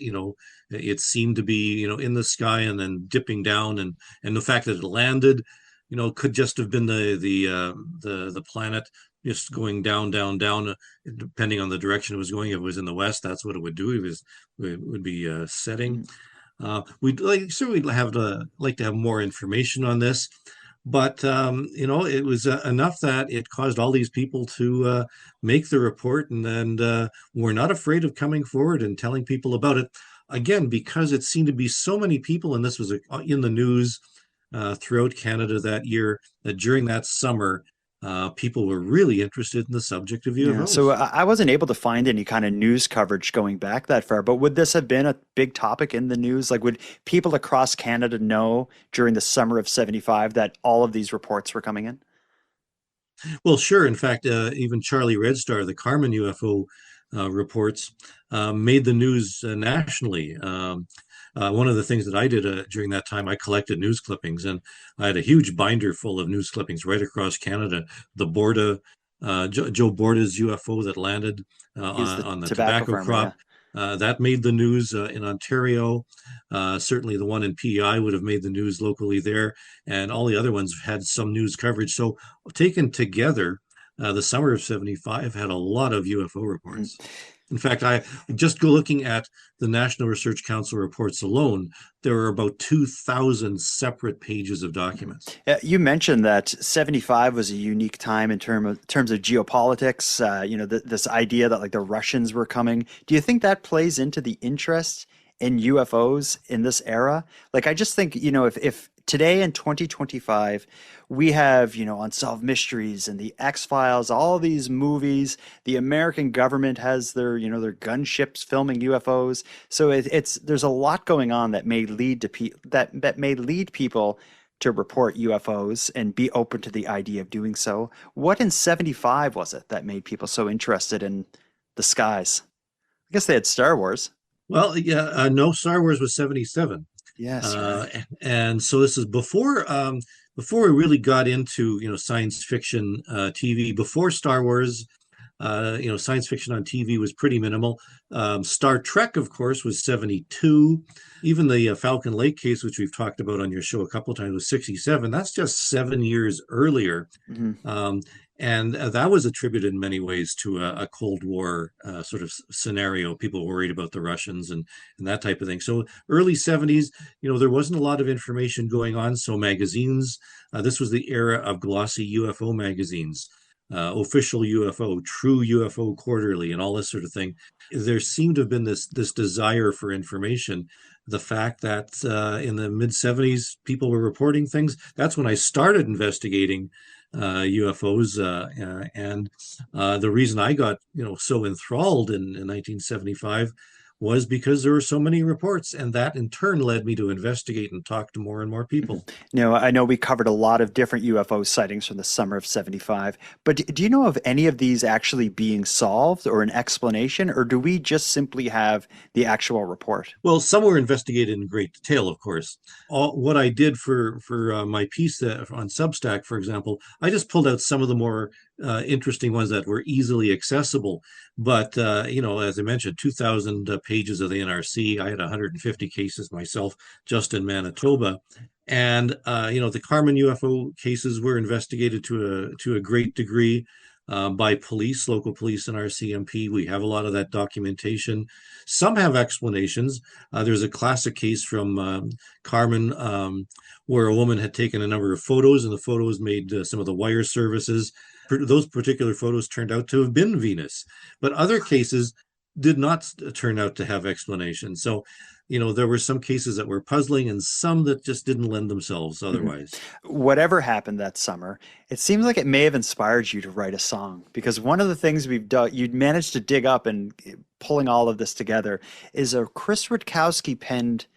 it seemed to be in the sky and then dipping down, and the fact that it landed, could just have been the planet just going down, depending on the direction it was going. If it was in the west, that's what it would do. It would be setting. We'd like to have more information on this. But, it was enough that it caused all these people to make the report, and were not afraid of coming forward and telling people about it. Again, because it seemed to be so many people, and this was in the news throughout Canada that year, that during that summer, people were really interested in the subject of UFOs. Yeah, so I wasn't able to find any kind of news coverage going back that far, but would this have been a big topic in the news? Like, would people across Canada know during the summer of 75 that all of these reports were coming in? Well, sure. In fact, even Charlie Redstar, the Carmen UFO reports, made the news nationally. One of the things that I did during that time, I collected news clippings, and I had a huge binder full of news clippings right across Canada. The Borda, Joe Borda's UFO that landed on the tobacco farmer, crop, that made the news in Ontario. Certainly the one in PEI would have made the news locally there, and all the other ones had some news coverage. So taken together, the summer of 75 had a lot of UFO reports. In fact, I just go looking at the National Research Council reports alone, there are about 2,000 separate pages of documents. You mentioned that 75 was a unique time in terms of geopolitics, this idea that like the Russians were coming. Do you think that plays into the interest in UFOs in this era? Like, I just think, if today in 2025, we have, Unsolved Mysteries and the X-Files, all these movies, the American government has their gunships filming UFOs. So there's a lot going on that may lead to that may lead people to report UFOs and be open to the idea of doing so. What in 75 was it that made people so interested in the skies? I guess they had Star Wars. Well, yeah, no, Star Wars was 77. Yes. Right. And so this is before we really got into, science fiction TV, before Star Wars. Science fiction on TV was pretty minimal. Star Trek, of course, was 72. Even the Falcon Lake case, which we've talked about on your show a couple of times, was 67. That's just 7 years earlier. And that was attributed in many ways to a Cold War sort of scenario, people worried about the Russians and that type of thing. So early 70s, there wasn't a lot of information going on. So magazines, this was the era of glossy UFO magazines, Official UFO, True UFO Quarterly, and all this sort of thing. There seemed to have been this desire for information. The fact that in the mid 70s, people were reporting things, that's when I started investigating UFOs, and the reason I got so enthralled in 1975 was because there were so many reports, and that in turn led me to investigate and talk to more and more people. I know we covered a lot of different UFO sightings from the summer of 75, but do you know of any of these actually being solved or an explanation, or do we just simply have the actual report? Well, some were investigated in great detail, of course. What I did for my piece on Substack, for example, I just pulled out some of the more interesting ones that were easily accessible. But, as I mentioned, 2,000 pages of the NRC. I had 150 cases myself just in Manitoba. And, the Carmen UFO cases were investigated to a great degree by police, local police and RCMP. We have a lot of that documentation. Some have explanations. There's a classic case from Carmen where a woman had taken a number of photos, and the photos made some of the wire services. Those particular photos turned out to have been Venus, but other cases did not turn out to have explanations. So, there were some cases that were puzzling and some that just didn't lend themselves otherwise. Whatever happened that summer, it seems like it may have inspired you to write a song, because one of the things we've done, you'd managed to dig up and pulling all of this together, is a Chris Rutkowski penned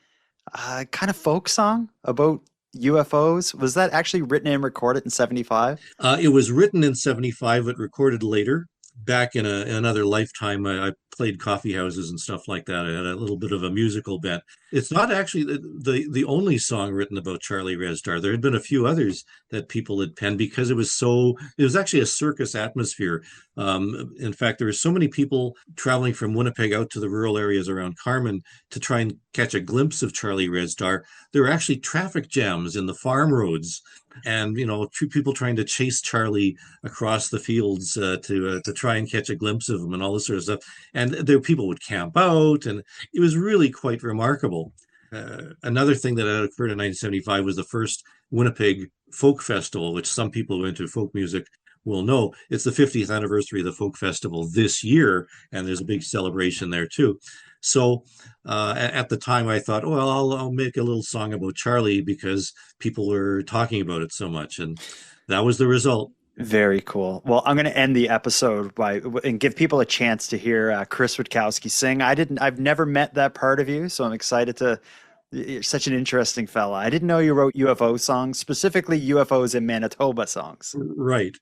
kind of folk song about UFOs. Was that actually written and recorded in 75? It was written in 75, but recorded later. Back in another lifetime, I played coffee houses and stuff like that. I had a little bit of a musical bent. It's not actually the only song written about Charlie Redstar. There had been a few others that people had penned because it was actually a circus atmosphere. In fact, there were so many people traveling from Winnipeg out to the rural areas around Carmen to try and catch a glimpse of Charlie Redstar. There were actually traffic jams in the farm roads, and people trying to chase Charlie across the fields to try and catch a glimpse of him and all this sort of stuff. And people would camp out, and it was really quite remarkable. Another thing that occurred in 1975 was the first Winnipeg Folk Festival, which some people who are into folk music will know. It's the 50th anniversary of the Folk Festival this year, and there's a big celebration there too. So at the time, I thought, well, I'll make a little song about Charlie because people were talking about it so much, and that was the result. Very cool. Well, I'm going to end the episode and give people a chance to hear Chris Rutkowski sing. I've never met that part of you, so I'm excited to. You're such an interesting fella. I didn't know you wrote UFO songs, specifically UFOs in Manitoba songs. Right.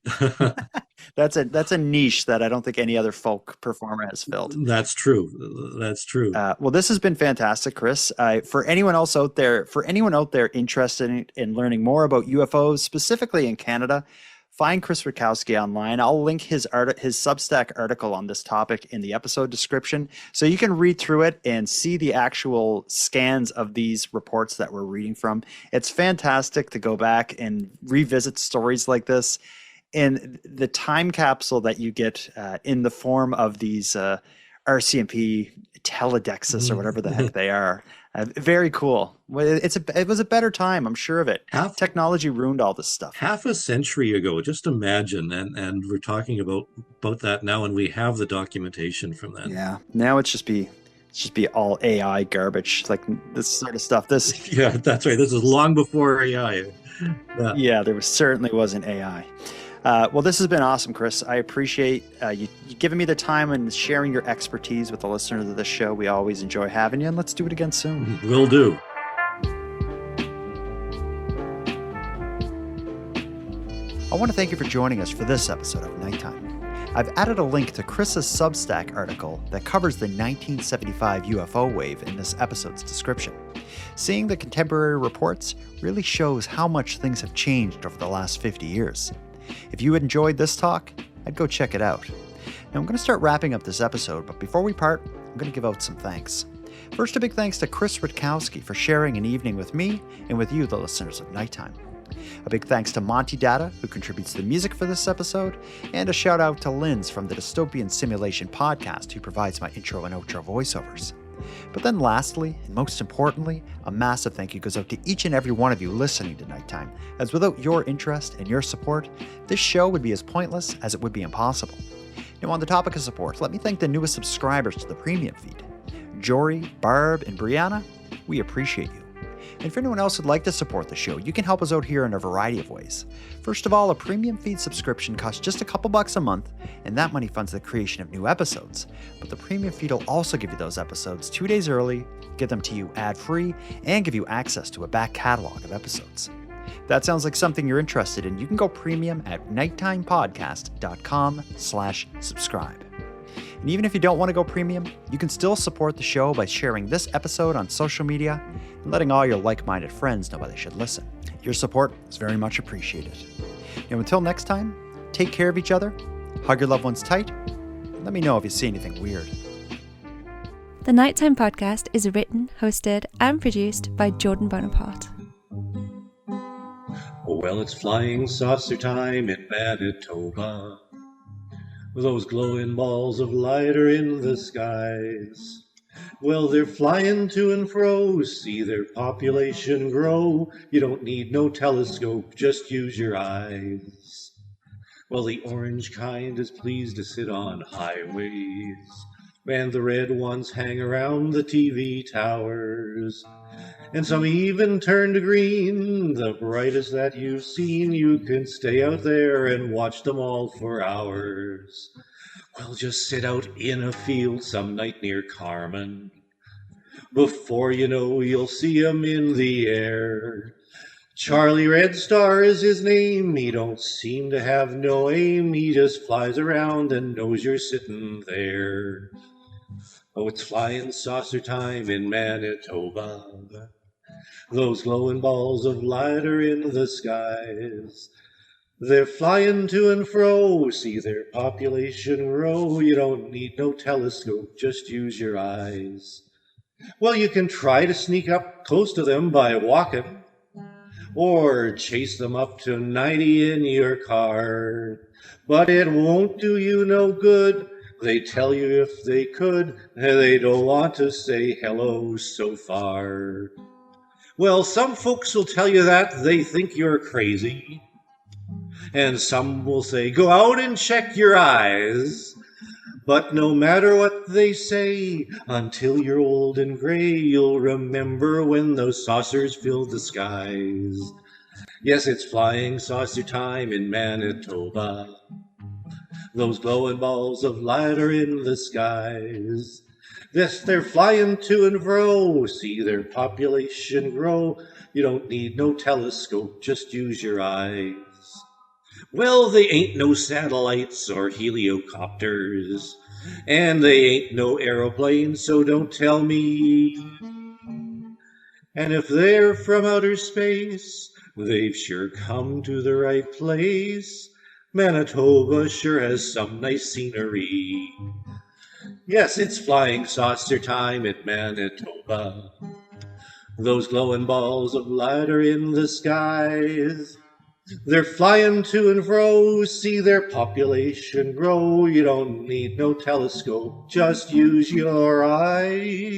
That's a niche that I don't think any other folk performer has filled. That's true. That's true. Well, this has been fantastic, Chris. For anyone out there interested in learning more about UFOs, specifically in Canada, find Chris Rutkowski online. I'll link his Substack article on this topic in the episode description, so you can read through it and see the actual scans of these reports that we're reading from. It's fantastic to go back and revisit stories like this, and the time capsule that you get in the form of these RCMP teledexes or whatever the heck they are. Very cool. It was a better time, I'm sure of it. Technology ruined all this stuff. Half a century ago, just imagine, and we're talking about that now, and we have the documentation from that. Yeah, now it's just be all AI garbage, like this sort of stuff. Yeah, that's right. This is long before AI. Yeah, there certainly wasn't AI. Well, this has been awesome, Chris. I appreciate you giving me the time and sharing your expertise with the listeners of this show. We always enjoy having you, and let's do it again soon. Will do. I want to thank you for joining us for this episode of Nighttime. I've added a link to Chris's Substack article that covers the 1975 UFO wave in this episode's description. Seeing the contemporary reports really shows how much things have changed over the last 50 years. If you enjoyed this talk, I'd go check it out. Now I'm going to start wrapping up this episode, but before we part, I'm going to give out some thanks. First, a big thanks to Chris Rutkowski for sharing an evening with me and with you, the listeners of Nighttime. A big thanks to Monty Datta, who contributes the music for this episode, and a shout out to Linz from the Dystopian Simulation podcast, who provides my intro and outro voiceovers. But then lastly, and most importantly, a massive thank you goes out to each and every one of you listening to Nighttime, as without your interest and your support, this show would be as pointless as it would be impossible. Now, on the topic of support, let me thank the newest subscribers to the premium feed. Jory, Barb, and Brianna, we appreciate you. And for anyone else who'd like to support the show, you can help us out here in a variety of ways. First of all, a premium feed subscription costs just a couple bucks a month, and that money funds the creation of new episodes. But the premium feed will also give you those episodes 2 days early, get them to you ad-free, and give you access to a back catalog of episodes. If that sounds like something you're interested in, you can go premium at nighttimepodcast.com/subscribe. And even if you don't want to go premium, you can still support the show by sharing this episode on social media and letting all your like-minded friends know why they should listen. Your support is very much appreciated. And until next time, take care of each other, hug your loved ones tight, and let me know if you see anything weird. The Nighttime Podcast is written, hosted, and produced by Jordan Bonaparte. Well, it's flying saucer time in Manitoba. Those glowing balls of light are in the skies. Well, they're flying to and fro, see their population grow. You don't need no telescope, just use your eyes. Well, the orange kind is pleased to sit on highways, and the red ones hang around the TV towers. And some even turn to green, the brightest that you've seen. You can stay out there and watch them all for hours. Well, just sit out in a field some night near Carmen. Before you know, you'll see 'em in the air. Charlie Redstar is his name. He don't seem to have no aim. He just flies around and knows you're sitting there. Oh, it's flying saucer time in Manitoba. Those glowing balls of light are in the skies. They're flying to and fro, see their population grow. You don't need no telescope, just use your eyes. Well, you can try to sneak up close to them by walking, or chase them up to 90 in your car. But it won't do you no good. They tell you if they could, they don't want to say hello so far. Well, some folks will tell you that they think you're crazy, and some will say, go out and check your eyes. But no matter what they say, until you're old and gray, you'll remember when those saucers filled the skies. Yes, it's flying saucer time in Manitoba. Those glowing balls of light are in the skies. Yes, they're flying to and fro, see their population grow. You don't need no telescope, just use your eyes. Well, they ain't no satellites or heliocopters, and they ain't no aeroplanes, so don't tell me. And if they're from outer space, they've sure come to the right place. Manitoba sure has some nice scenery. Yes, it's flying saucer time in Manitoba. Those glowing balls of light are in the skies. They're flying to and fro, see their population grow. You don't need no telescope, just use your eyes.